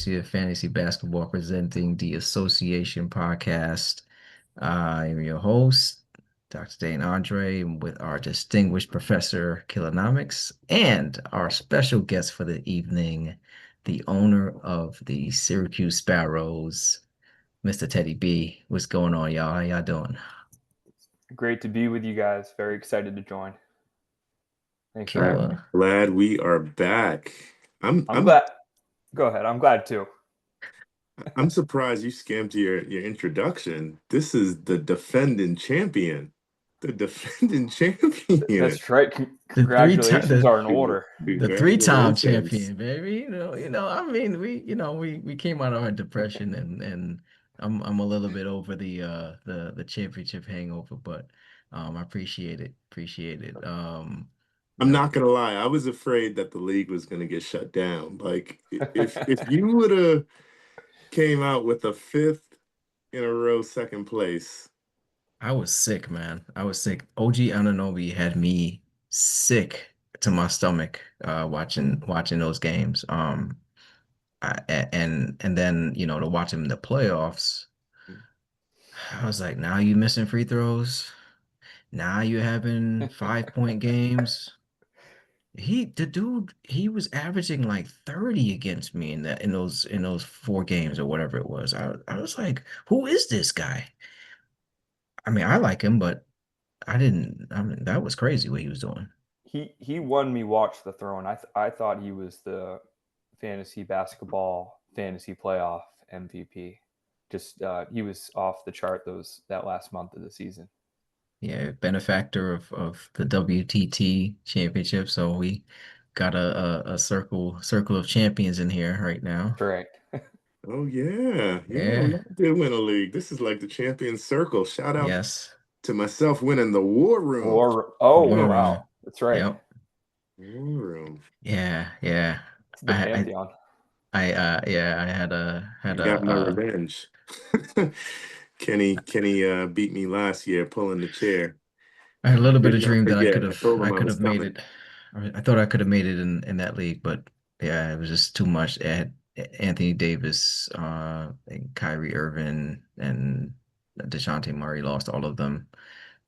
Associate of Fantasy Basketball, presenting the Association Podcast. I'm your host, Dr. Dane Andre, with our distinguished professor, Kilonomics, and our special guest for the evening, the owner of the Syracuse Sparrows, Mr. Teddy B. What's going on, y'all? How y'all doing? Great to be with you guys. Very excited to join. Thanks for having me. Killer. Glad we are back. I'm I'm I'm glad. Go ahead. I'm glad too. I'm surprised you skimped your introduction. This is the defending champion. The defending champion. That's right. The three time Congratulations are in order. the three-time Congratulations. champion, baby. I mean, we came out of our depression and I'm a little bit over the championship hangover, but I appreciate it. Appreciate it. You I'm know, not gonna lie, I was afraid that the league was gonna get shut down. Like if you would have came out with a fifth in a row second place. I was sick, man. I was sick. OG Anunoby had me sick to my stomach watching those games. And then to watch him in the playoffs, I was like, now you missing free throws. Now you having 5 point games. The dude, he was averaging like 30 against me in those 4 games or whatever it was. I was like, who is this guy? I mean, I like him, but I mean, that was crazy what he was doing. He won me Watch the Throne. I thought he was the fantasy basketball fantasy playoff MVP. Just he was off the chart that last month of the season. Yeah, benefactor of the WTT championship. So we got a circle of champions in here right now. Correct. Oh yeah. Yeah. I did win a league. This is like the champion circle. Shout out Yes. to myself winning the War Room. Or oh War wow, room. that's right. Yep. War Room. Yeah. Yeah. It's the I pantheon. yeah, I I had got a my revenge. Kenny beat me last year pulling the chair. I had a little bit Did of not dream that forget. I told I him I could was have made coming. it. I thought I could have made it in that league, but yeah, it was just too much. It had Anthony Davis, and Kyrie Irving, and DeJounte Murray lost all of them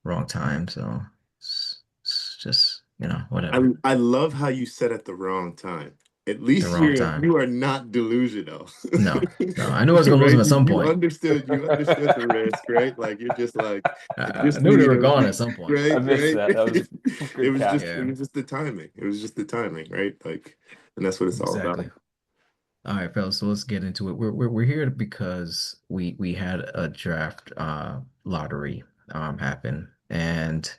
wrong time. So it's just, whatever. I love how you said at the wrong time. At The least wrong time. you are not delusional. No, no. I knew I was gonna lose him Right? at some You point. understood the risk, right? Like you're just like I I just knew they need were him. gone at some point. I Right, missed right. that. That was It good was catch. it Yeah, was just the timing. It was just the timing, right? Like, and that's what it's all about. exactly. All right, fellas, so let's get into it. We're here because we had a draft lottery happen, and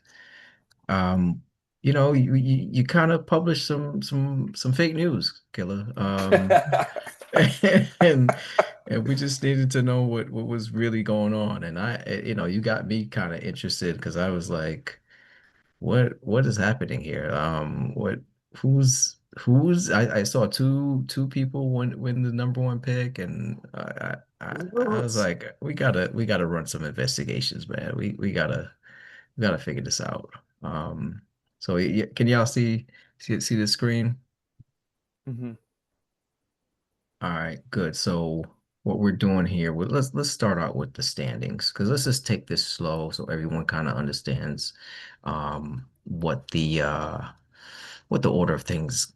um you kind of published some fake news, Killer. And and we just needed to know what was really going on. And you got me kind of interested because I was like, what is happening here? I saw two people win the number one pick, and I was What? like, we gotta run some investigations, man. We gotta figure this out. Um, so can y'all see the screen? Mhm. All right, good. So what we're doing here, let's start out with the standings because let's just take this slow so everyone kind of understands what the order of things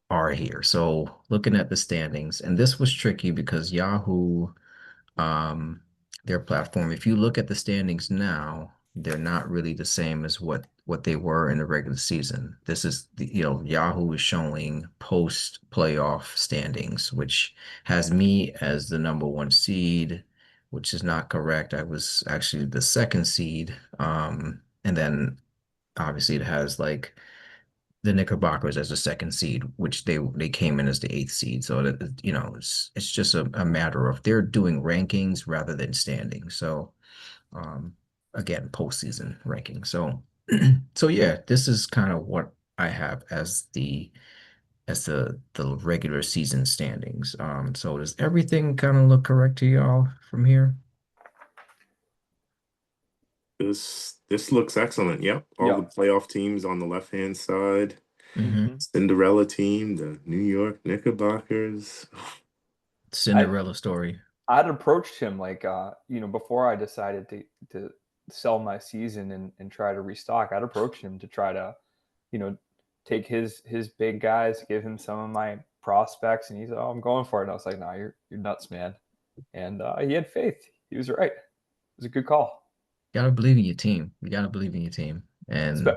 are here. So looking at the standings, and this was tricky because Yahoo, um, their platform, if you look at the standings now, they're not really the same as what they were in the regular season. This is Yahoo is showing post playoff standings, which has me as the number one seed, which is not correct. I was actually the second seed. And then obviously it has like the Knickerbockers as the second seed, which they came in as the eighth seed. So that it's just a matter of they're doing rankings rather than standings. So um again, postseason ranking. So so yeah, this is kind of what I have as the regular season standings. So does everything kind of look correct to y'all from here? This looks excellent. Yep. All the Yeah. playoff teams on the left-hand side. Hmm. Hmm. Cinderella team, the New York Knickerbockers. Cinderella story. I'd approached him like before I decided to sell my season and try to restock. I'd approached him to try to, you know, take his big guys, give him some of my prospects, and he said, "Oh, I'm going for it." And I was like, "No, you're nuts, man." And he had faith. He was right. It was a good call. You gotta believe in your team. You gotta believe in your team. And Spe-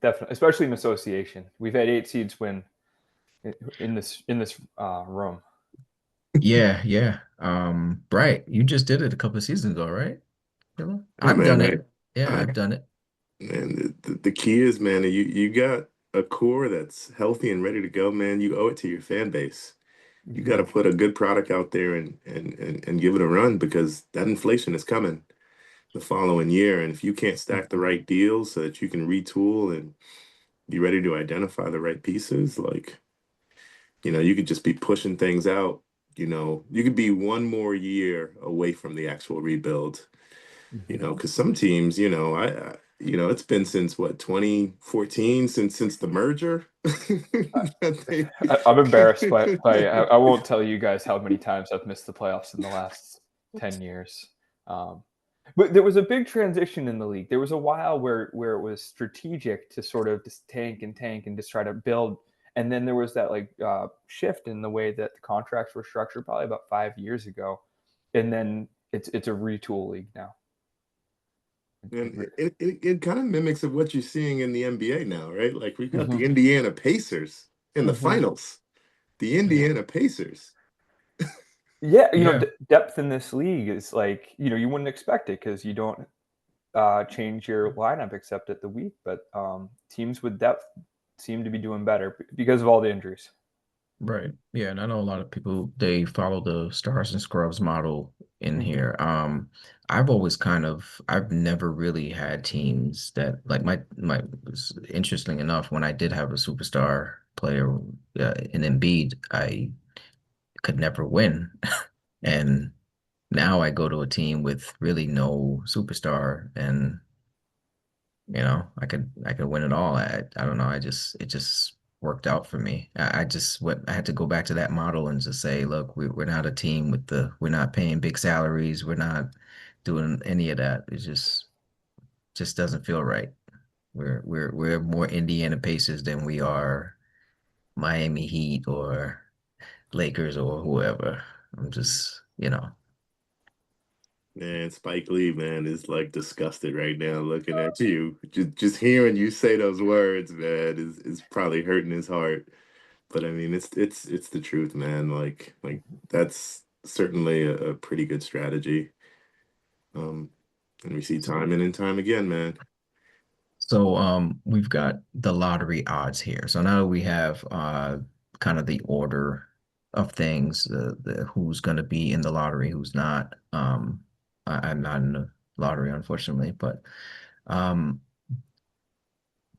Definitely, especially in association. We've had 8 seeds win in this room. yeah, yeah. Right. You just did it a couple of seasons ago, right? Philo? Yeah, I've done man. it. Yeah, I I've done it. And the key is, man, you got a core that's healthy and ready to go, man. You owe it to your fan base. You got Mm-hmm. to put a good product out there and give it a run because that inflation is coming the following year. And if you can't stack the right deals so that you can retool and be ready to identify the right pieces, like, you could just be pushing things out. You could be one more year away from the actual rebuild. Mm-hmm. Because some teams, it's been since what, 2014, since the merger. that they- I'm embarrassed by I won't tell you guys how many times I've missed the playoffs in the last 10 years. Um, but there was a big transition in the league. There was a while where it was strategic to sort of just tank and just try to build. And then there was that shift in the way that the contracts were structured probably about 5 years ago. And then it's a retool league now. And it kind of mimics of what you're seeing in the NBA now, right? Like we got Mhm. the Indiana Pacers in the Mhm. finals. The Yeah. Indiana Pacers. Yeah, Yeah. depth in this league is like, you wouldn't expect it because you don't change your lineup except at the week. But teams with depth seem to be doing better because of all the injuries. Right. Yeah, and I know a lot of people they follow the stars and scrubs model in Hmm. here. I've never really had teams that like my was interesting enough when I did have a superstar player in Embiid, I could never win. And now I go to a team with really no superstar and I could win it all. I don't know. It just worked out for me. I had to go back to that model and just say, look, we're not a team we're not paying big salaries. We're not doing any of that. Just doesn't feel right. We're more Indiana Pacers than we are Miami Heat or Lakers or whoever. I'm just. Man, Spike Lee, man, is like disgusted right now looking at you. Just hearing you say those words, man, is probably hurting his heart. But I mean, it's the truth, man. Like that's certainly a pretty good strategy. Um, and we see time and time again, man. So we've got the lottery odds here. So now we have kind of the order of things, the who's going to be in the lottery, who's not. I'm not in the lottery, unfortunately, but um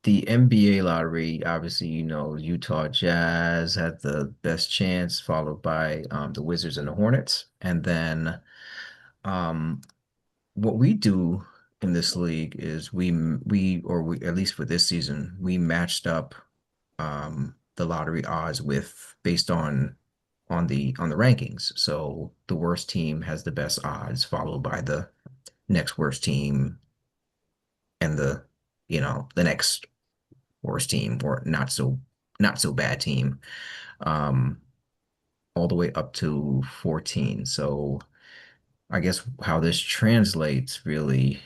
the NBA lottery, obviously, Utah Jazz had the best chance, followed by the Wizards and the Hornets. And then um what we do in this league is we at least for this season we matched up the lottery odds with based on the rankings. So the worst team has the best odds, followed by the next worst team and the next worst team or not so bad team, um, all the way up to 14. So I guess how this translates really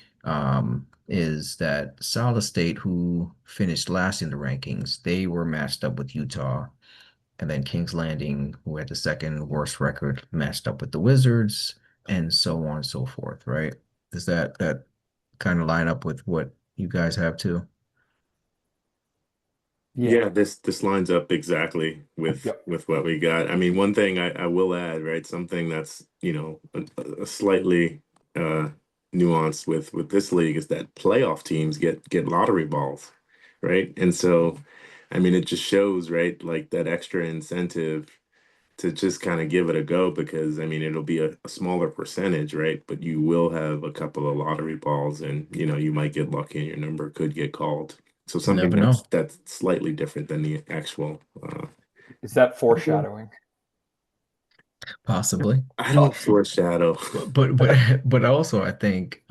is that Solid State, who finished last in the rankings, they were matched up with Utah. And then Kings Landing, who had the second worst record, matched up with the Wizards, and so on and so forth, right? Does that kind of line up with what you guys have too? Yeah. Yeah, this lines up exactly with Yep. with what we got. I mean, one thing I will add, right? Something that's, a slightly uh nuanced with this league is that playoff teams get lottery balls, right? And so, I mean, it just shows, right, like that extra incentive to just kind of give it a go because I mean it'll be a smaller percentage, right? But you will have a couple of lottery balls and you might get lucky and your number could get called. So You something never that's know. that's slightly different than the actual Is that foreshadowing? possibly. I don't foreshadow. But also I think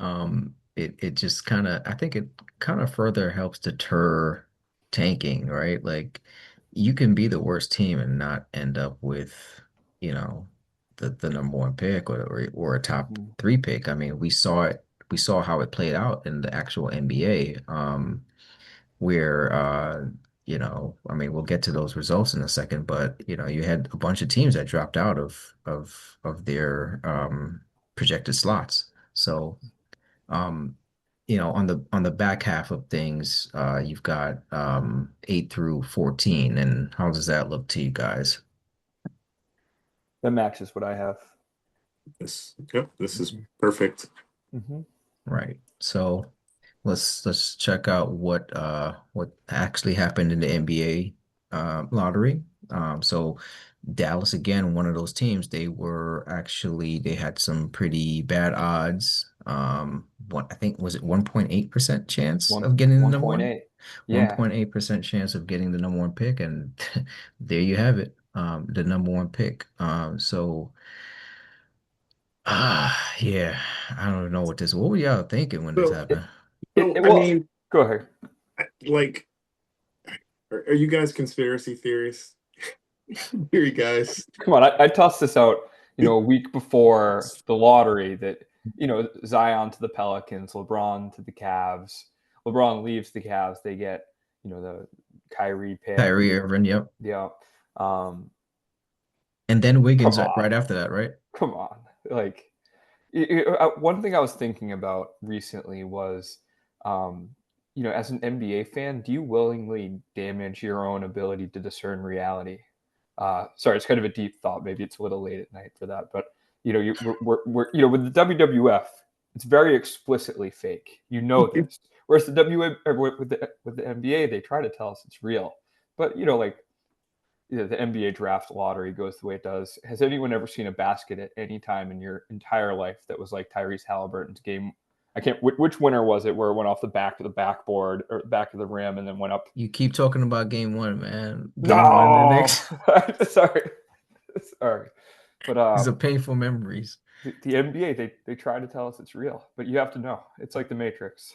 it just kind of I think it kind of further helps deter tanking, right? Like you can be the worst team and not end up with, you know, the number one pick or a top Mhm. three pick. I mean, we saw how it played out in the actual NBA. Where I mean, we'll get to those results in a second, but you had a bunch of teams that dropped out of their projected slots. So, um, on the back half of things, you've got 8 through 14, and how does that look to you guys? That matches what I have. This is perfect. Mm-hmm. Right. So let's check out what actually happened in the NBA lottery. So Dallas again, one of those teams, they had some pretty bad odds. I think was it 1.8% chance One of getting the one number point one? eight. Yeah. 1.8% chance of getting the number one pick, and there you have it. The number one pick. Yeah, I don't know what were y'all thinking when this So, It, happened? I well, mean, go ahead. like, are you guys conspiracy theorists? Here, you guys. Come on, I tossed this out, a week before the lottery that, Zion to the Pelicans, LeBron to the Cavs. LeBron leaves the Cavs, they get, the Kyrie pick. Kyrie Irving, yep. Yeah. Um, And then come Wiggins on. right after that, right? Come on. Like, one thing I was thinking about recently was, um, as an NBA fan, do you willingly damage your own ability to discern reality? Sorry, it's kind of a deep thought. Maybe it's a little late at night for that, but we're with the WWF, it's very explicitly fake. You know this. Whereas the with the NBA, they try to tell us it's real. But like the NBA draft lottery goes the way it does. Has anyone ever seen a basket at any time in your entire life that was like Tyrese Halliburton's game? I can't. Which winner was it where it went off the back of the backboard or back of the rim and then went up? You keep talking about game one, man. Game one and the No, next. sorry, sorry, but These are painful memories. the NBA they try to tell us it's real, but you have to know it's like the Matrix.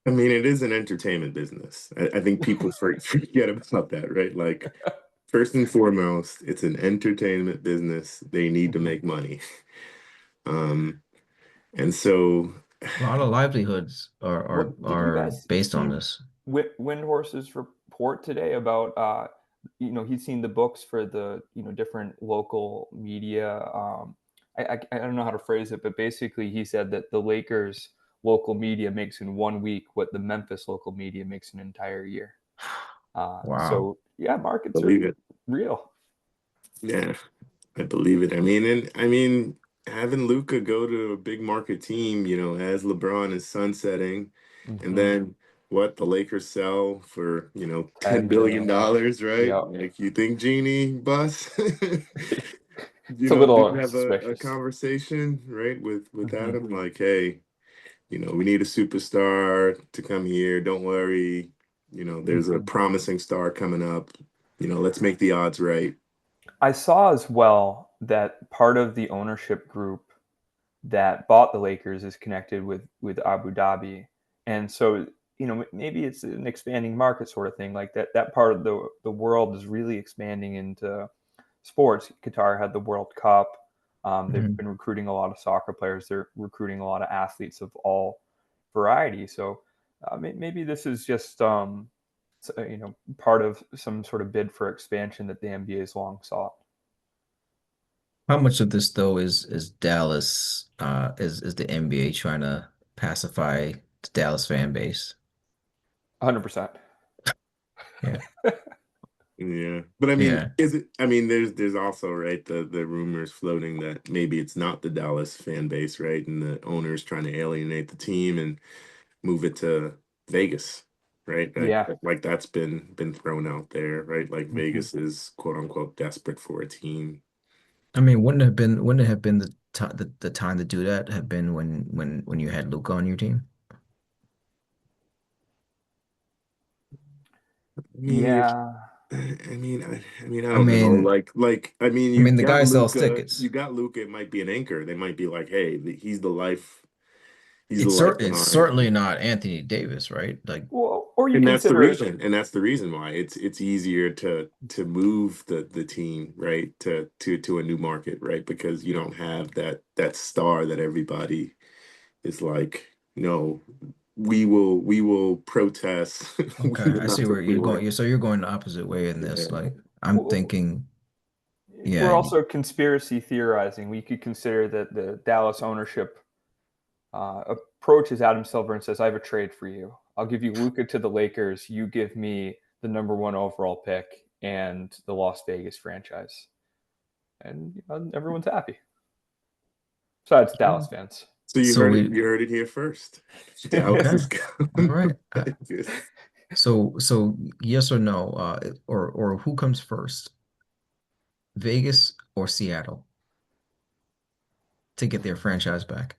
I mean, it is an entertainment business. I think people forget about that, right? Like, first and foremost, it's an entertainment business. They need to Mhm. make money. Um, and so, A lot of livelihoods are are What did you are guys based on see this. Windhorse's report today about he's seen the books for the different local media. I don't know how to phrase it, but basically he said that the Lakers local media makes in 1 week what the Memphis local media makes an entire year. Wow. So yeah, markets are believe it. real. Yeah, I believe it. I mean, having Luca go to a big market team, as LeBron is sunsetting, and Hmm. then what the Lakers sell for, $10 10 billion, billion. right? Yeah, Like, you think Genie bus? it's a Didn't little have a suspicious. conversation, right, with Hmm. Adam, like, hey, we need a superstar to come here. Don't worry. There's a Hmm. promising star coming up. Let's make the odds right. I saw as well that part of the ownership group that bought the Lakers is connected with Abu Dhabi, and so maybe it's an expanding market sort of thing. Like that part of the world is really expanding into sports. Qatar had the World Cup. They've Mhm. been recruiting a lot of soccer players. They're recruiting a lot of athletes of all variety. So maybe this is just part of some sort of bid for expansion that the NBA has long sought. How much of this though is Dallas is the NBA trying to pacify the Dallas fan base? 100%. Yeah. Yeah, but I mean, Yeah. is it? I mean, there's also, right, the rumors floating that maybe it's not the Dallas fan base, right, and the owners trying to alienate the team and move it to Vegas, right? Yeah. Like that's been thrown out there, right? Like Hmm. Vegas is quote unquote desperate for a team. I mean, wouldn't it have been the time to do that have been when you had Luca on your team? I mean, Yeah. I I don't know. mean, You the got guy sells Luca. tickets. You got Luca. It might be an anchor. They might be like, hey, he's the life. He's the It's lifeline. certainly not Anthony Davis, right? Like, Well, or you And that's the consider reason. And that's the reason why it's easier to move the team, right, to a new market, right? Because you don't have that star that everybody is like, no, we will protest. okay, We will I not see where you're support. going. So you're going the opposite way in this. Yeah. Like, I'm well, thinking, we're yeah, also conspiracy theorizing. We could consider that the Dallas ownership approaches Adam Silver and says, "I have a trade for you. I'll give you Luca to the Lakers. You give me the #1 overall pick and the Las Vegas franchise." And everyone's happy. Besides Dallas fans. So you so heard it. we You heard it here first. Dallas okay, is all going right. to Vegas. So yes or no, or who comes first, Vegas or Seattle to get their franchise back?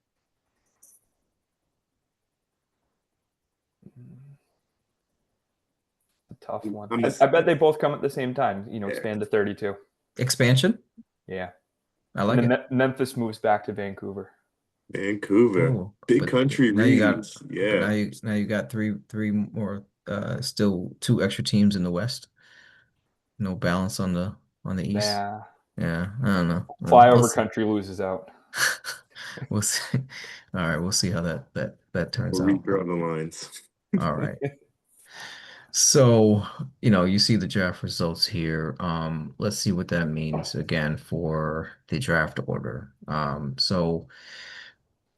A tough one. I'm I just bet they both come at the same time. yeah. Expand to 32. Expansion? Yeah, I and like then it. Memphis moves back to Vancouver. Vancouver, Oh, big but country now you got, Reeves. but Yeah. now you got three more, still two extra teams in the West. No balance on the East. Yeah, Yeah, I don't know. We'll flyover see. country loses out. We'll see. All right, we'll see how that turns We'll out. redraw the lines. All right. So, you see the draft results here. Let's see what that means again for the draft order. So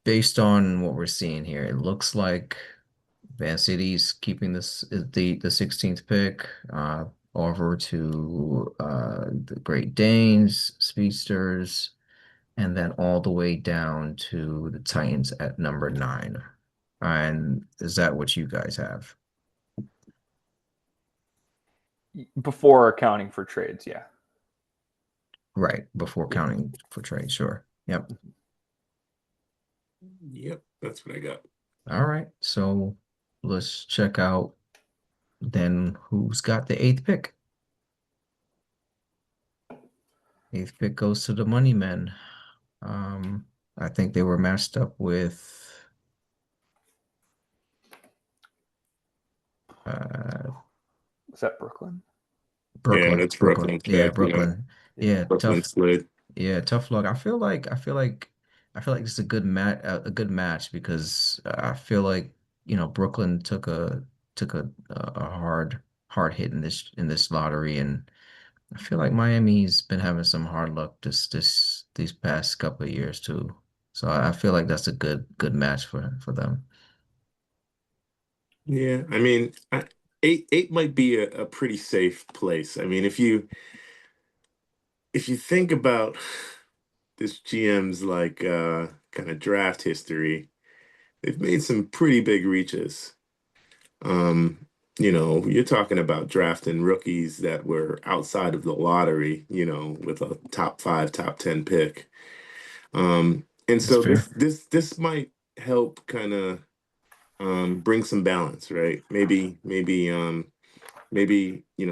based on what we're seeing here, it looks like Van City's keeping the 16th pick, over to the Great Danes, Speedsters, and then all the way down to the Titans at number 9. And is that what you guys have? Before accounting for trades, yeah. Right, before Yeah. counting for trade, sure. Yep. Yep, that's what I got. All right. So let's check out then who's got the 8th pick. 8th pick goes to the Money Men. I think they were matched up with Was that Brooklyn? Yeah, Brooklyn. that's Brooklyn. Brooklyn Yeah, pick. Yeah, Brooklyn. Yeah. Yeah, Brooklyn tough. slid. Yeah, tough luck. I feel like it's a good match because I feel like, Brooklyn took a hard hit in this lottery, and I feel like Miami's been having some hard luck these past couple of years too. So I feel like that's a good match for them. Yeah, eight might be a pretty safe place. I mean, if you think about this GM's like kind of draft history, they've made some pretty big reaches. You're talking about drafting rookies that were outside of the lottery, with a top 5, top 10 pick. And That's so fair. this might help kind of bring some balance, right? Maybe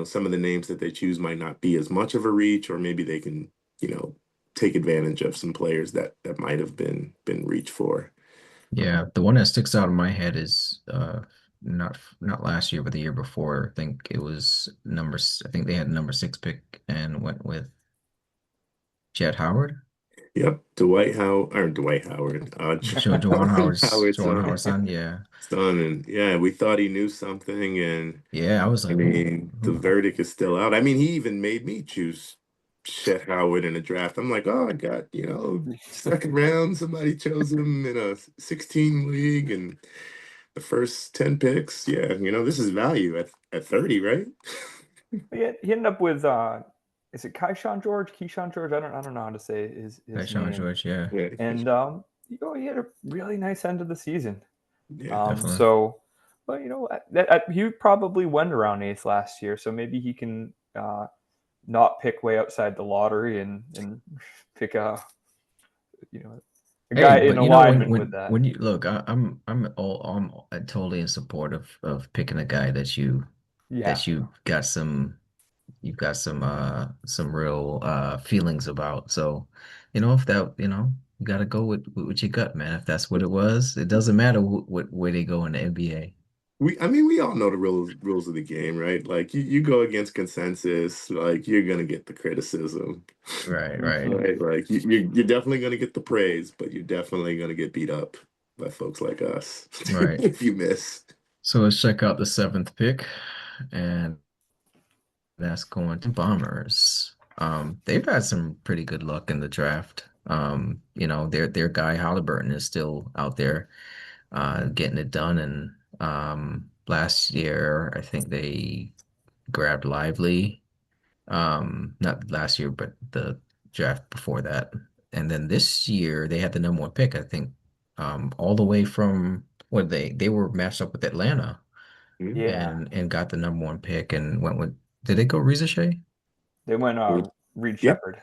some of the names that they choose might not be as much of a reach, or maybe they can, you know, take advantage of some players that might have been reached for. Yeah, the one that sticks out in my head is not last year, but the year before. I think it was I think they had number 6 pick and went with Jet Howard. Yep, Dwight Howard, Juwan Howard's Howard's son. Yeah. son, and yeah, we thought he knew something, and Yeah, I was I like, mean, the who? verdict is still out. I mean, he even made me choose Chet Howard in a draft. I'm like, oh, I got, second round, somebody chose him in a 16 league and the first 10 picks. Yeah, this is value at 30, right? He ended up with is it Keyshawn George? Keyshawn George? I don't know how to say his Sean name. George, yeah, Yeah, And he had a really nice end of the season. yeah. definitely. So, but he probably went around 8th last year, so maybe he can not pick way outside the lottery and pick a Hey, guy in but when alignment with that. you look, I'm totally in support of picking a guy that you Yeah, got some you've got some real feelings about. So, if that, you got to go with your gut, man. If that's what it was, it doesn't matter what where they go in the NBA. I mean, we all know the rules of the game, right? Like you go against consensus, like you're gonna get the criticism, Right, right, Mhm. right? Like you're definitely gonna get the praise, but you're definitely gonna get beat up by folks like us right. if you miss. So let's check out the seventh pick, and that's going to Bombers. They've had some pretty good luck in the draft. Their guy Halliburton is still out there, getting it done. And last year, I think they grabbed Lively. Not last year, but the draft before that. And then this year, they had the number one pick, I think, all the way from what they were matched up with Atlanta Hmm? Yeah, and got the number one pick and went with. Did they go Reza Shea? they went Reed Yeah, Shepard.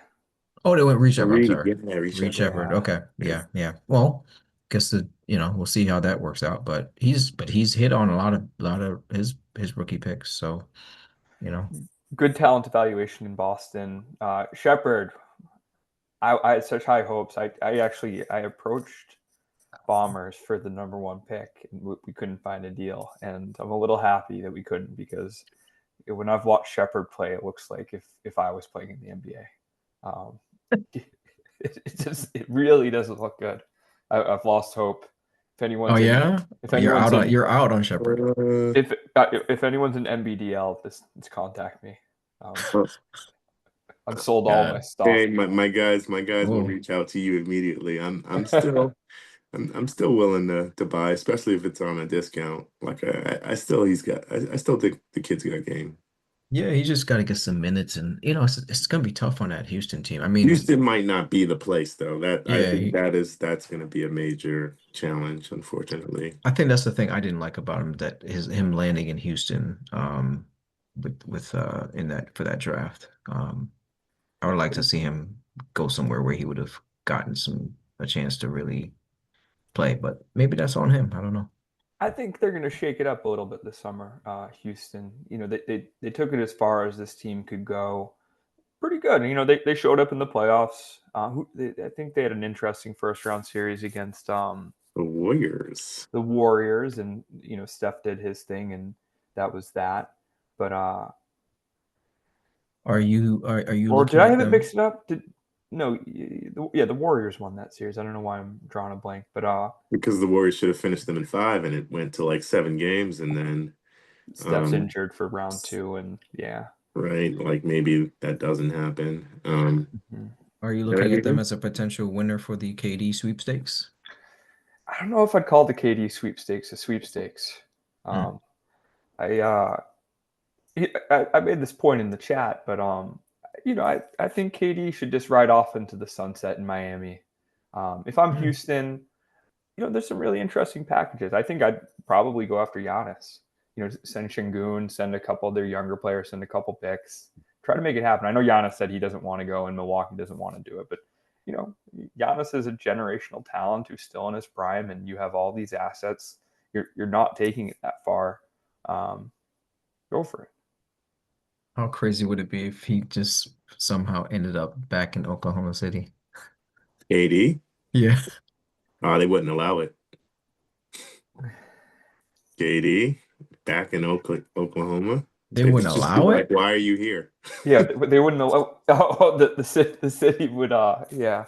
Oh, they went Reed Shepard. I'm Reed, sorry, yeah, Reed Reed Shepard. Shepard. Yeah, Okay, Yeah. yeah, yeah. Well, guess we'll see how that works out. But he's hit on a lot of his rookie picks. So you know, good talent evaluation in Boston. Shepard, I had such high hopes. I approached Bombers for the number one pick, and we couldn't find a deal. And I'm a little happy that we couldn't because when I've watched Shepard play, it looks like if I was playing in the NBA. It really doesn't look good. I've lost hope. If oh anyone's in yeah, if you're anyone's out on in you're out on Shepard. if anyone's in NBDL, just contact me. Uh, I've sold all my God, stock. Hey, my guys will oh reach out to you immediately. I'm still willing to buy, especially if it's on a discount. Like I still think the kid's got game. yeah, he just got to get some minutes, and it's gonna be tough on that Houston team. I mean, Houston might not be the place though. That I yeah, think that's going to be a major challenge, unfortunately. I think that's the thing I didn't like about him, that him landing in Houston, with in that for that draft. I would like to see him go somewhere where he would have gotten a chance to really play, but maybe that's on him. I don't know. I think they're going to shake it up a little bit this summer. Houston, they took it as far as this team could go. Pretty good. They showed up in the playoffs. I think they had an interesting first round series against The Warriors. the Warriors, and Steph did his thing, and that was that. But Are you or did looking I at have it them? mixed up? No, yeah, the Warriors won that series. I don't know why I'm drawing a blank, but Because the Warriors should have finished them in five, and it went to like 7 games, and then Steph's um, injured for round two, and yeah. right, like maybe that doesn't happen. Mhm. Are you And I looking at them mean, as a potential winner for the KD sweepstakes? I don't know if I'd call the KD sweepstakes a sweepstakes. Hmm. Um, I, I made this point in the chat, but I think KD should just ride off into the sunset in Miami. If I'm Hmm. Houston, there's some really interesting packages. I think I'd probably go after Giannis. Send Şengün, send a couple of their younger players, send a couple picks, try to make it happen. I know Giannis said he doesn't want to go and Milwaukee doesn't want to do it, but you know, Giannis is a generational talent who's still in his prime, and you have all these assets. You're not taking it that far. Um, Go for it. How crazy would it be if he just somehow ended up back in Oklahoma City? KD, Yeah. they wouldn't allow it. KD back in Oklahoma. They They'd wouldn't just be allow like, it? "Why are you here?" Yeah, they wouldn't allow. Oh, the city would. Yeah.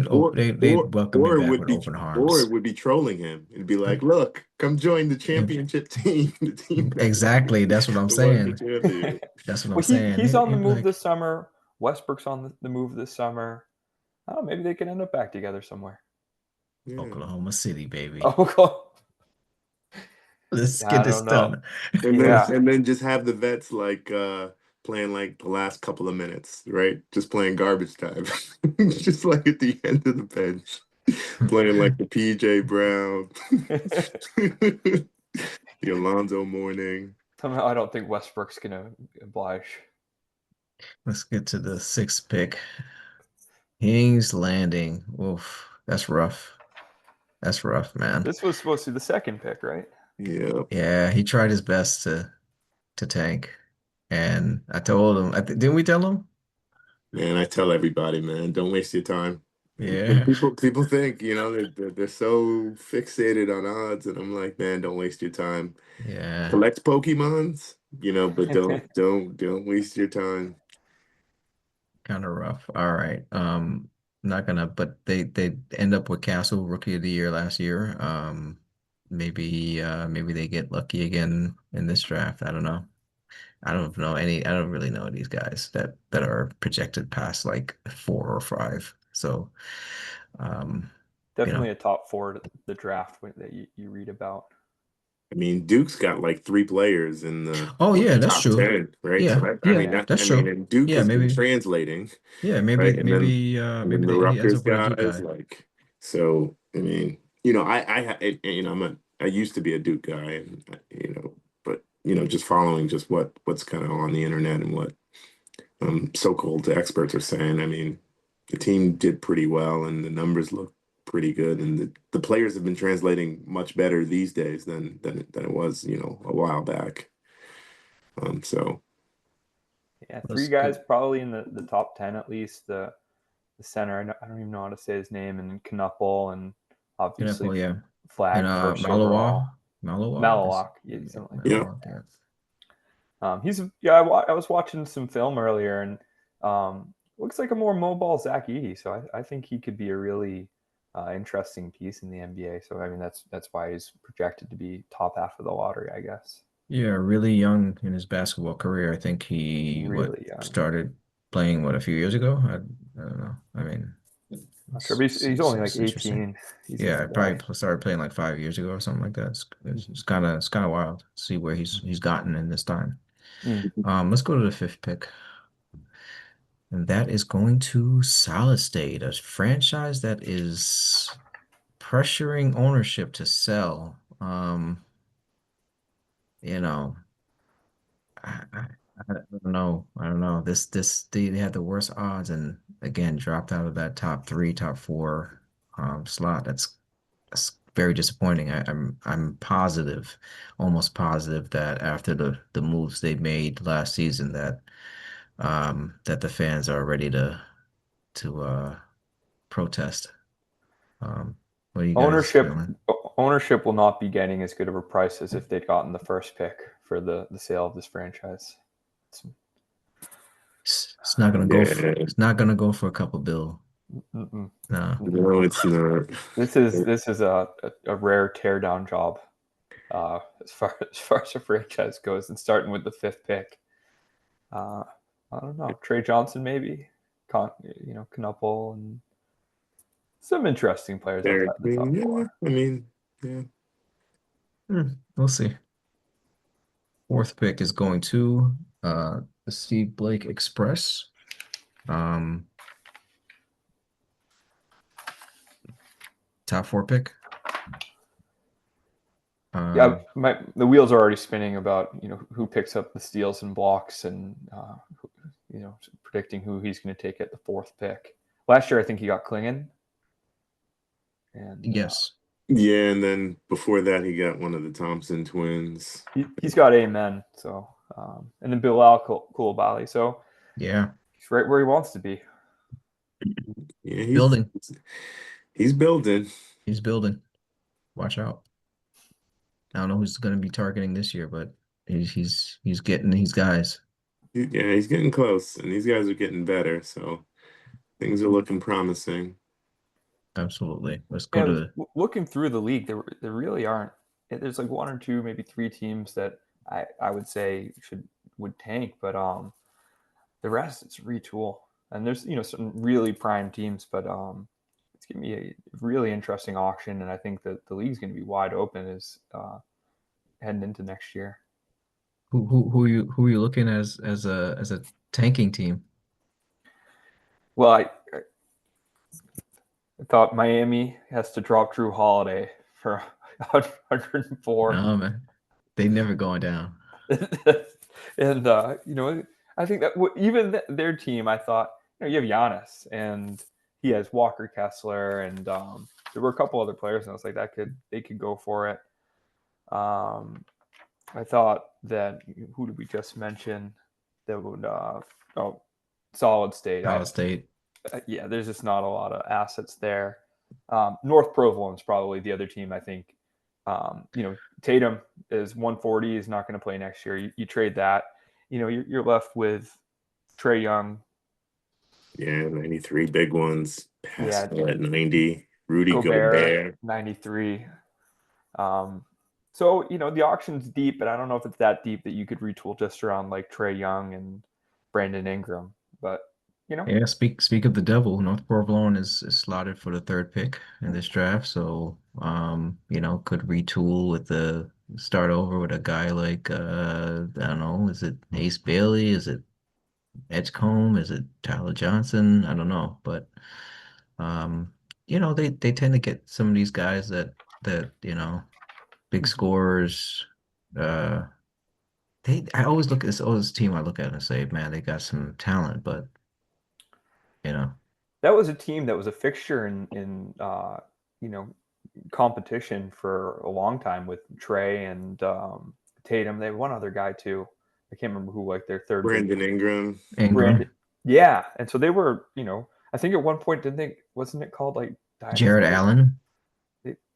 Or They'd welcome me or it back would with be open or it arms. would be trolling him and be like, "Look, come join the championship team, the team that Exactly. That's what I'm won the saying. championship." That's what I'm Well, saying. he's on the He'd be move like, this summer. Westbrook's on the move this summer. Oh, maybe they can end up back together somewhere. Yeah. Oklahoma City, baby. Oh, Let's I get this don't know. done. And then Yeah. and then just have the vets like playing like the last couple of minutes, right? Just playing garbage time. Just like at the end of the bench. Playing like the PJ Brown, the Alonzo Mourning. Somehow, I don't think Westbrook's gonna oblige. Let's get to the sixth pick. King's Landing. Oof, that's rough. That's rough, man. This was supposed to be the second pick, right? Yeah. Yeah, he tried his best to tank. And I told him, didn't we tell him? Man, I tell everybody, man, don't waste your time. And Yeah. people think, they're so fixated on odds, and I'm like, man, don't waste your time. Yeah. Collect Pokemons, but don't waste your time. Kind of rough. All right. Not gonna, but they end up with Castle Rookie of the Year last year. Maybe they get lucky again in this draft. I don't know. I don't really know these guys that are projected past like 4 or 5. So, um, you know. Definitely a top four to the draft that you read about. I mean, Duke's got like 3 players in the Oh what yeah, the that's top true. 10, right? So Yeah, that, I yeah, mean Yeah. that that's I mean, true. and Duke Yeah, has been maybe. translating, Yeah, right? maybe And then maybe the he ends Rutgers up with a Duke guys, guy. like, so I mean, I used to be a Duke guy, and but just following just what's kind of on the internet and what so-called experts are saying. I mean, the team did pretty well, and the numbers look pretty good, and the players have been translating much better these days than it was, a while back. So Yeah, three Let's guys go. probably in the top 10 at least. The center, I don't even know how to say his name, and then Knuppel, and obviously Pineapple, yeah. And flagged first overall. Malawa. Malawa, Malawak, yeah, something like yeah, that. Malawak, yeah. He's yeah. I was watching some film earlier, and looks like a more mobile Zach Edey. So I think he could be a really interesting piece in the NBA. So I mean, that's why he's projected to be top half of the lottery, I guess. Yeah, really young in his basketball career. I think he Really young. started playing a few years ago. I don't know. I mean, Not sure, but he's only like it's interesting. 18. He's a Yeah, young I guy. started playing like 5 years ago or something like that. It's kind of wild to see where he's gotten in this time. Mm. Let's go to the fifth pick. And that is going to Solid State, a franchise that is pressuring ownership to sell. You know, I, I don't know. I don't know. They had the worst odds and again dropped out of that top 3, top 4 slot. That's very disappointing. I'm positive, almost positive that after the moves they made last season that the fans are ready to protest. What are you guys Ownership feeling? ownership will not be getting as good of a price as if they'd gotten the first pick for the sale of this franchise. It's, It's not gonna go for yeah. it's not gonna go for a couple bill. mm-mm. No. No, it's not. This is a rare teardown job as far as a franchise goes, and starting with the fifth pick. Uh, I don't know, Trey Johnson maybe, Knuppel, and some interesting players Derek outside the top Green, yeah. four. I mean, yeah. We'll see. Fourth pick is going to the Steve Blake Express. Um, top 4 pick. Yeah, Um, the wheels are already spinning about who picks up the steals and blocks, and predicting who he's going to take at the fourth pick. Last year, I think he got Klingon, and yes. Yeah, and then before that, he got one of the Thompson twins. he's got Amen. So and then Bilal Coulibaly. So Yeah. he's right where he wants to be. Yeah, Building. he's building. He's building. Watch out. I don't know who's going to be targeting this year, but he's getting these guys. Yeah, he's getting close, and these guys are getting better, so things are looking promising. Absolutely. Let's go Yeah, to looking through the league, there really aren't. There's like one or two, maybe three teams that I would say would tank, but the rest it's retool. And there's some really prime teams, but it's gonna be a really interesting auction, and I think that the league's gonna be wide open as heading into next year. who are you looking as a tanking team? Well, I thought Miami has to drop Drew Holiday for 104. No, man. They never going down. And I think that even their team, I thought, you have Giannis, and he has Walker Kessler, and there were a couple other players, and I was like, they could go for it. I thought that, who did we just mention? that would Solid State. Cal State. Yeah, there's just not a lot of assets there. North Provolone is probably the other team I think. Tatum is 140, is not going to play next year. You trade that, you're left with Trae Young. Yeah, 93 big ones. Yeah, Pascal at 90. Rudy Gobert Gobert. 93. So the auction's deep, but I don't know if it's that deep that you could retool just around like Trae Young and Brandon Ingram. But Yeah, speak of the devil. North Provolone is slotted for the third pick in this draft, so could retool with the start over with a guy like I don't know, is it Ace Bailey? Is it Edgecombe? Is it Tyler Johnson? I don't know, but they tend to get some of these guys that big scorers. Uh, I always look at this team. I look at it and say, man, they got some talent, but you know. that was a team that was a fixture in competition for a long time with Trae and Tatum. They had one other guy too. I can't remember who, like their third. Brandon Ingram. Brandon. Yeah, and so they were, I think at one point wasn't it called like Dynasty? Jared Allen?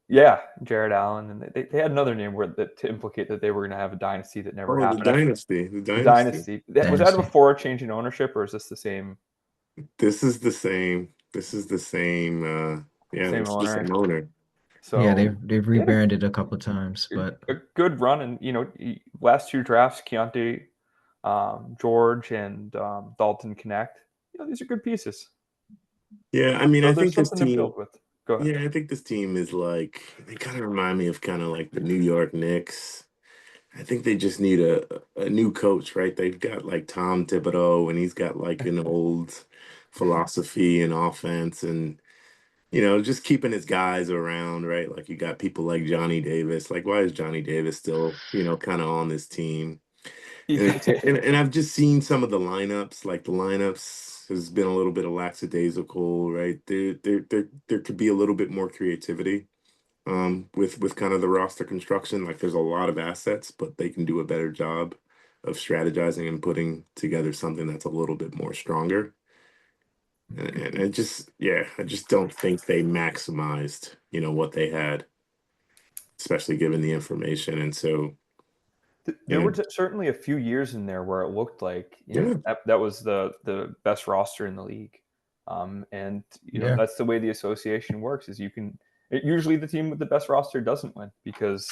Yeah, Jared Allen, and they had another name to implicate that they were going to have a dynasty that never happened. The Dynasty. The Dynasty. Was that before a change in ownership, or is this the same? This is the same. This is the same. Same it's the owner. same owner. So yeah, they've rebranded a couple of times, but a good run. And last two drafts, Keontae George and Dalton Connect. These are good pieces. Yeah, I mean, I think this team. To build with. Go ahead. Yeah, I think this team is like, they kind of remind me of kind of like the New York Knicks. I think they just need a new coach, right? They've got like Tom Thibodeau, and he's got like an old philosophy and offense, and just keeping his guys around, right? Like you got people like Johnny Davis. Like, why is Johnny Davis still, kind of on this team? And I've just seen some of the lineups, like the lineups has been a little bit of lackadaisical, right? There could be a little bit more creativity with kind of the roster construction. Like there's a lot of assets, but they can do a better job of strategizing and putting together something that's a little bit more stronger. And I just don't think they maximized, what they had, especially given the information. And so there were certainly a few years in there where it looked like that was the best roster in the league. And that's the way the association works, is usually the team with the best roster doesn't win because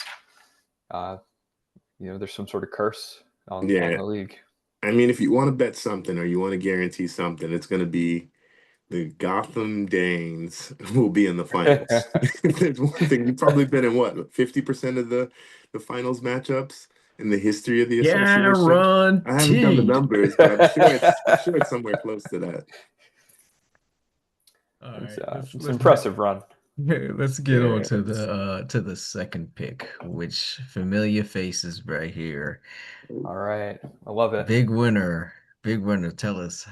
there's some sort of curse on the league. I mean, if you want to bet something or you want to guarantee something, it's going to be the Gotham Danes will be in the finals. There's one thing, you've probably been in 50% of the finals matchups in the history of the association. Run I haven't done the numbers, but I'm sure it's somewhere close to that. It's an impressive run. Let's get on to the second pick, which familiar faces right here. All right, I love it. Big winner. Tell us,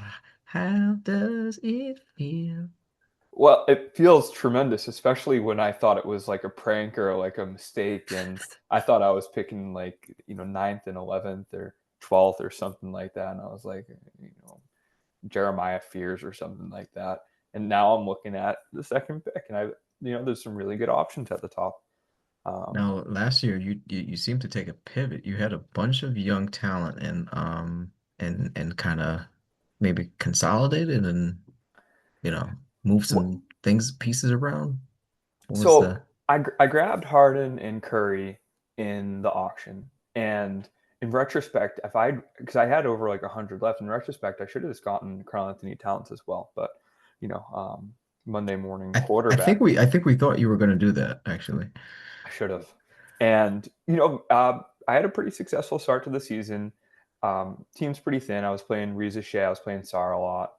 how does it feel? Well, it feels tremendous, especially when I thought it was like a prank or like a mistake, and I thought I was picking like 9th and 11th or 12th or something like that, and I was like, Jeremiah Fears or something like that. And now I'm looking at the second pick, and there's some really good options at the top. Now, last year you seemed to take a pivot. You had a bunch of young talent and kind of maybe consolidated and move some pieces around. I grabbed Harden and Curry in the auction, and in retrospect, because I had over like 100 left. In retrospect, I should have just gotten Karl-Anthony Towns as well, but Monday morning quarterback. I think we thought you were going to do that, actually. I should have. And I had a pretty successful start to the season. Team's pretty thin. I was playing Reza Shea, I was playing Sarr a lot,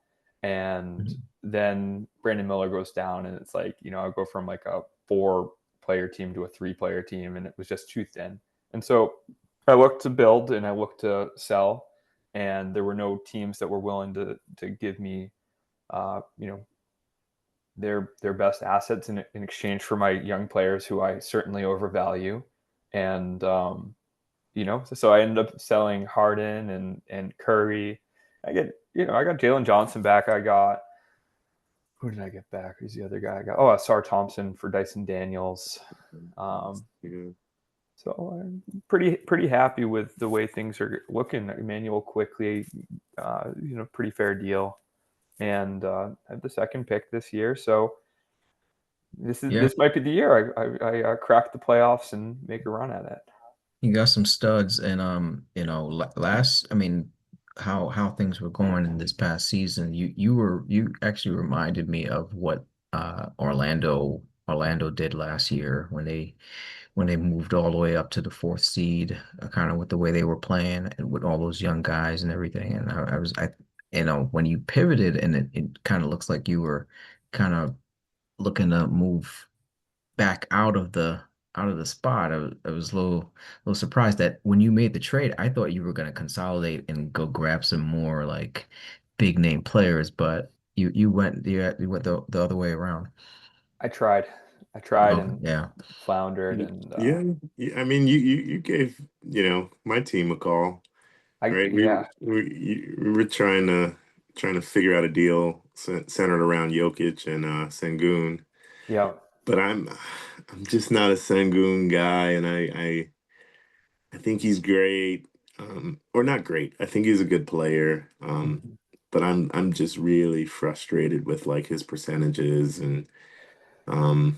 and then Brandon Miller goes down, and it's like I go from like a 4-player team to a 3-player team, and it was just too thin. And so I looked to build and I looked to sell, and there were no teams that were willing to give me their best assets in exchange for my young players, who I certainly overvalue. And So I ended up selling Harden and Curry. I got Jalen Johnson back. I got who did I get back? Who's the other guy I got? Oh, Sar Thompson for Dyson Daniels. Yeah. So I'm pretty happy with the way things are looking. Emmanuel Quickly, pretty fair deal, and I have the second pick this year. So Yeah, this might be the year I crack the playoffs and make a run at it. you got some studs, and last, I mean, how things were going in this past season. You actually reminded me of what Orlando did last year when they moved all the way up to the fourth seed, kind of with the way they were playing and with all those young guys and everything. And when you pivoted, and it kind of looks like you were kind of looking to move back out of the spot. I was a little surprised that when you made the trade, I thought you were going to consolidate and go grab some more like big name players, but you went the other way around. I tried, I tried Oh, and yeah. floundered, and Yeah, yeah. I mean, you gave my team a call, right? yeah, We were trying to figure out a deal centered around Jokic and Sengun, yeah. but I'm just not a Sengun guy, and I think he's great, or not great. I think he's a good player, Mhm. but I'm just really frustrated with like his percentages and um.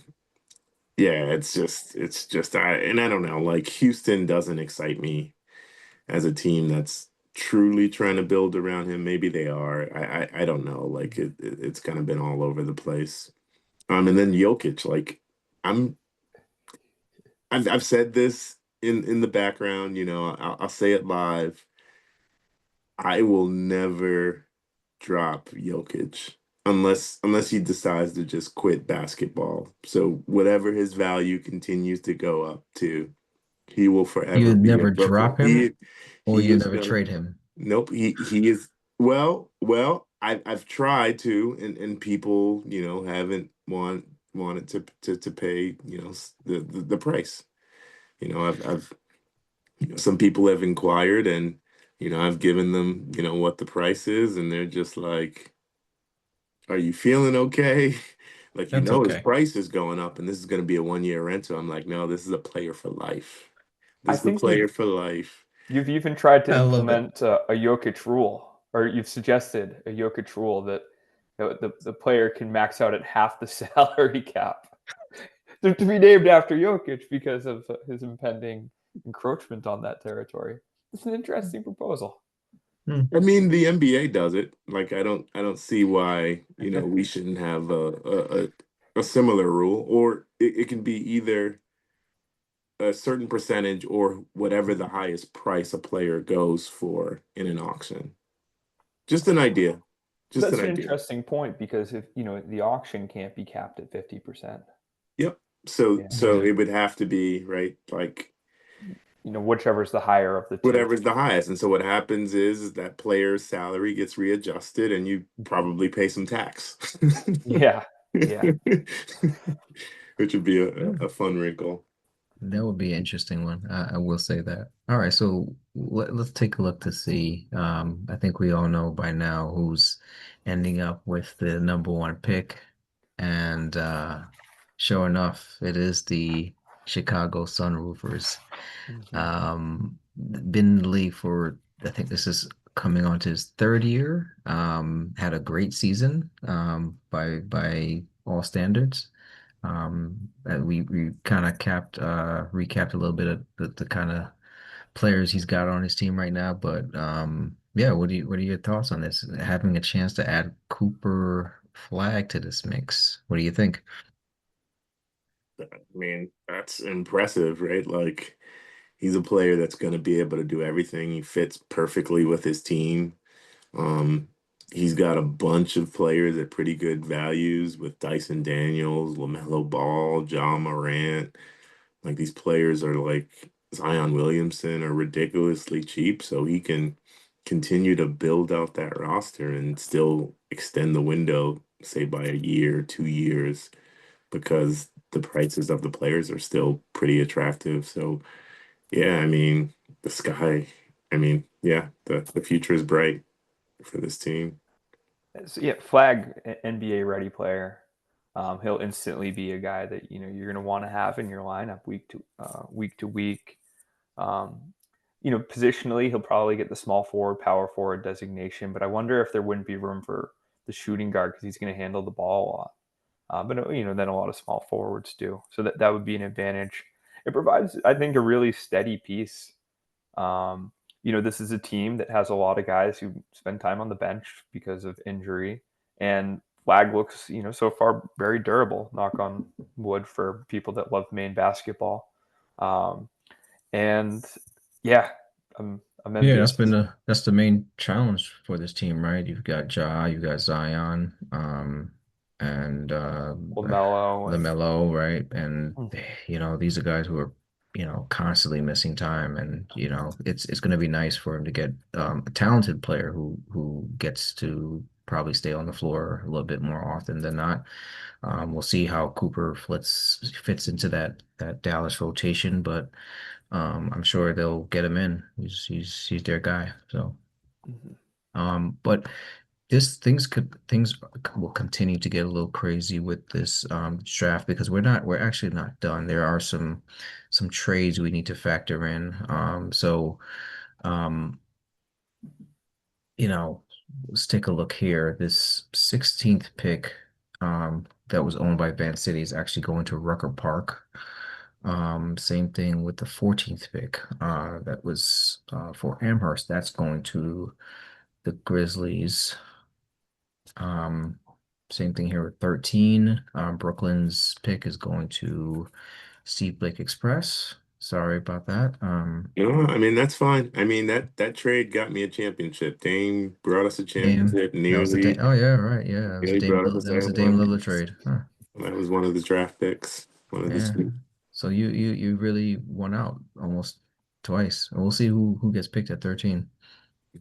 Yeah, it's just I don't know, like Houston doesn't excite me as a team that's truly trying to build around him. Maybe they are. I don't know. Like it's kind of been all over the place. And then Jokic, like I'm I've said this in the background, I'll say it live. I will never drop Jokic unless he decides to just quit basketball. So whatever his value continues to go up to, he will forever You'd be a never Brooklyn. drop him, or He you is never gonna trade him. Nope, he is well, I've tried to, and people, haven't wanted to pay, the price. I've some people have inquired, and I've given them, what the price is, and they're just like, "Are you feeling okay?" Like, That's his okay. price is going up, and this is going to be a 1 year rental. I'm like, no, this is a player for life. I This is a think you've player for life. you've even tried to I love it. implement a Jokic rule, or you've suggested a Jokic rule that the player can max out at half the salary cap to be named after Jokic because of his impending encroachment on that territory. It's an interesting proposal. Hmm. I mean, the NBA does it. Like, I don't see why, we shouldn't have a similar rule, or it can be either a certain percentage or whatever the highest price a player goes for in an auction. Just an idea. Just an That's an idea. interesting point because if the auction can't be capped at 50%. Yep. So And Yeah. it would have to be, right, like whichever's the higher of the two. whatever's the highest. And so what happens is that player's salary gets readjusted and you probably pay some tax. Yeah, yeah. Which would be Yeah. a fun wrinkle. That would be an interesting one. I will say that. All right, so let's take a look to see. I think we all know by now who's ending up with the number one pick. And sure enough, it is the Chicago Sunroofers. Mhm. Been in the league for, I think this is coming on to his third year. Had a great season by all standards. We kind of recapped a little bit of the kind of players he's got on his team right now. But yeah, what are your thoughts on this? Having a chance to add Cooper Flag to this mix. What do you think? I mean, that's impressive, right? Like he's a player that's going to be able to do everything. He fits perfectly with his team. Um, he's got a bunch of players at pretty good values with Dyson Daniels, LaMelo Ball, John Morant. Like these players are like Zion Williamson are ridiculously cheap, so he can continue to build out that roster and still extend the window, say by a year, 2 years, because the prices of the players are still pretty attractive. So yeah, I mean, the sky. I mean, yeah, the future is bright for this team. So, yeah, flag NBA ready player. He'll instantly be a guy that you're going to want to have in your lineup week to week. Um, positionally, he'll probably get the small forward, power forward designation, but I wonder if there wouldn't be room for the shooting guard because he's going to handle the ball a lot. But then a lot of small forwards do, so that would be an advantage. It provides, I think, a really steady piece. This is a team that has a lot of guys who spend time on the bench because of injury, and Flag looks, so far very durable. Knock on wood for people that love Maine basketball. Um, and yeah, I'm Yeah, envious. that's the main challenge for this team, right? You've got Ja, you've got Zion, and LaMelo and LaMelo, right? And Mhm. these are guys who are, constantly missing time, and it's going to be nice for him to get a talented player who gets to probably stay on the floor a little bit more often than not. We'll see how Cooper fits into that Dallas rotation, but I'm sure they'll get him in. He's their guy. So, Mhm. but things will continue to get a little crazy with this draft because we're actually not done. There are some trades we need to factor in. Um, you know, let's take a look here. This 16th pick that was owned by Van City is actually going to Rucker Park. Same thing with the 14th pick that was for Amherst. That's going to the Grizzlies. Um, Same thing here with 13. Brooklyn's pick is going to Steve Blake Express. Sorry about that. No, I mean that's fine. I mean that trade got me a championship. Dame brought us a Dame. championship. That was the Dame. Nearly, Oh yeah, right. Yeah, nearly brought us a That was the Sam Dame Lillard Williams. trade. Huh. That was one of the draft picks. One of the Yeah. two. So you really won out almost twice. And we'll see who gets picked at 13.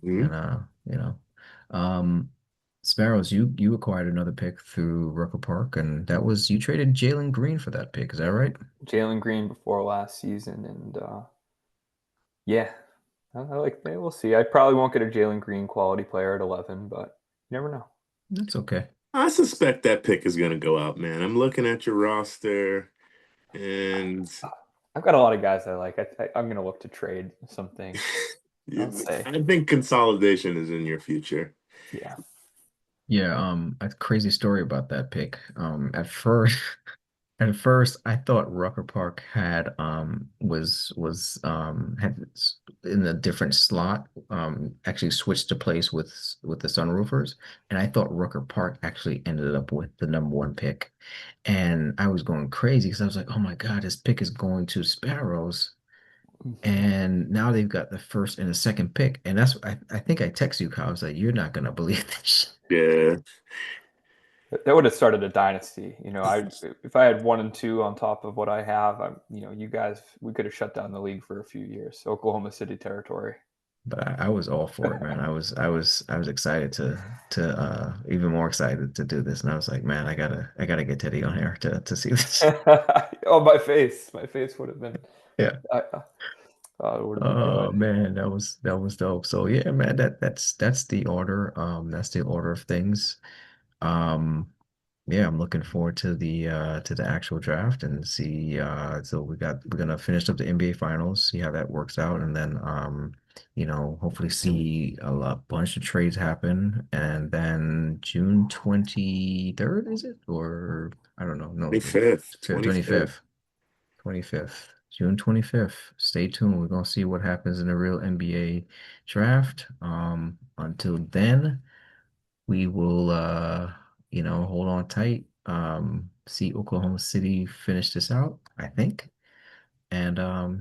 Mhm. And um Sparrows, you acquired another pick through Rucker Park, and that was you traded Jalen Green for that pick. Is that right? Jalen Green before last season, and yeah, I like. We'll see. I probably won't get a Jalen Green quality player at 11, but you never know. That's okay. I suspect that pick is going to go out, man. I'm looking at your roster, and I've got a lot of guys I like. I'm going to look to trade something. I'll say, I think consolidation is in your future. yeah. Yeah, a crazy story about that pick. At first, I thought Rucker Park had had in a different slot actually switched to place with the Sunroofers, and I thought Rucker Park actually ended up with the number one pick, and I was going crazy because I was like, oh my God, this pick is going to Sparrows, Mhm. and now they've got the first and the second pick, and that's I think I texted you, Kyle. I was like, you're not gonna believe this. Yeah. That would have started a dynasty. If I had 1 and 2 on top of what I have, you guys, we could have shut down the league for a few years. Oklahoma City territory. But I was all for it, man. I was excited to even more excited to do this. And I was like, man, I gotta get Teddy on here to see this. Oh, my face would have been. Yeah. It would have been Oh good. man, that was dope. So yeah, man, that's the order. That's the order of things. Um, yeah, I'm looking forward to the actual draft and see so we're gonna finish up the NBA finals, see how that works out, and then hopefully see bunch of trades happen, and then June 23rd, is it? Or I don't know. No, 25th. 25th. 25th. 25th. June 25th. Stay tuned. We're gonna see what happens in the real NBA draft. Until then we will hold on tight, see Oklahoma City finish this out, I think. And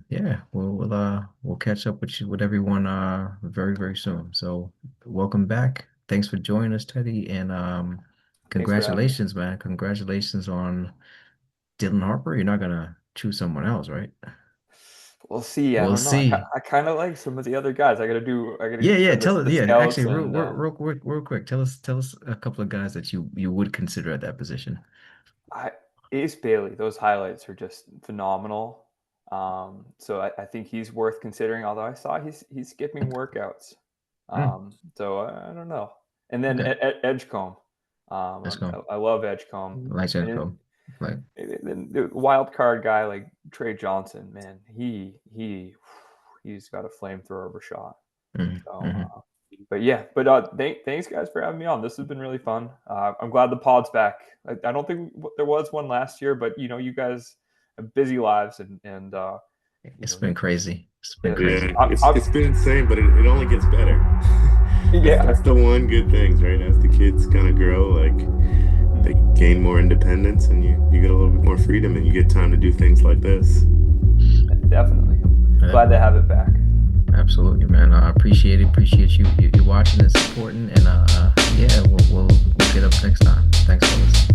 yeah, we'll catch up with everyone very, very soon. So welcome back. Thanks for joining us, Teddy, and Thanks for having me. congratulations, man. Congratulations on Dylan Harper. You're not gonna choose someone else, right? We'll see. I We'll don't know. see. I kind of like some of the other guys. I gotta Yeah, yeah. send Tell us. the Yeah, scouts actually, and real quick. Tell us a couple of guys that you would consider at that position. I Ace Bailey. Those highlights are just phenomenal. So I think he's worth considering. Although I saw he's skipping workouts. So I don't know. And then Okay. Edgecombe. Edgecombe. I love Edgecombe. Like And Edgecombe. Like then the wild card guy like Trey Johnson, man, he's got a flamethrower shot. So, but yeah, thanks guys for having me on. This has been really fun. I'm glad the pod's back. I don't think there was one last year, but you guys have busy lives and it's been crazy. It's been Yeah. crazy. Yeah, it's been insane, but it only gets better. Yeah. That's the one good things, right? As the kids kind of grow, like they gain more independence, and you get a little bit more freedom, and you get time to do things like this. Definitely. I'm glad to have it back. Absolutely, man. I appreciate it. Appreciate you watching and supporting. And yeah, we'll get up next time. Thanks for listening.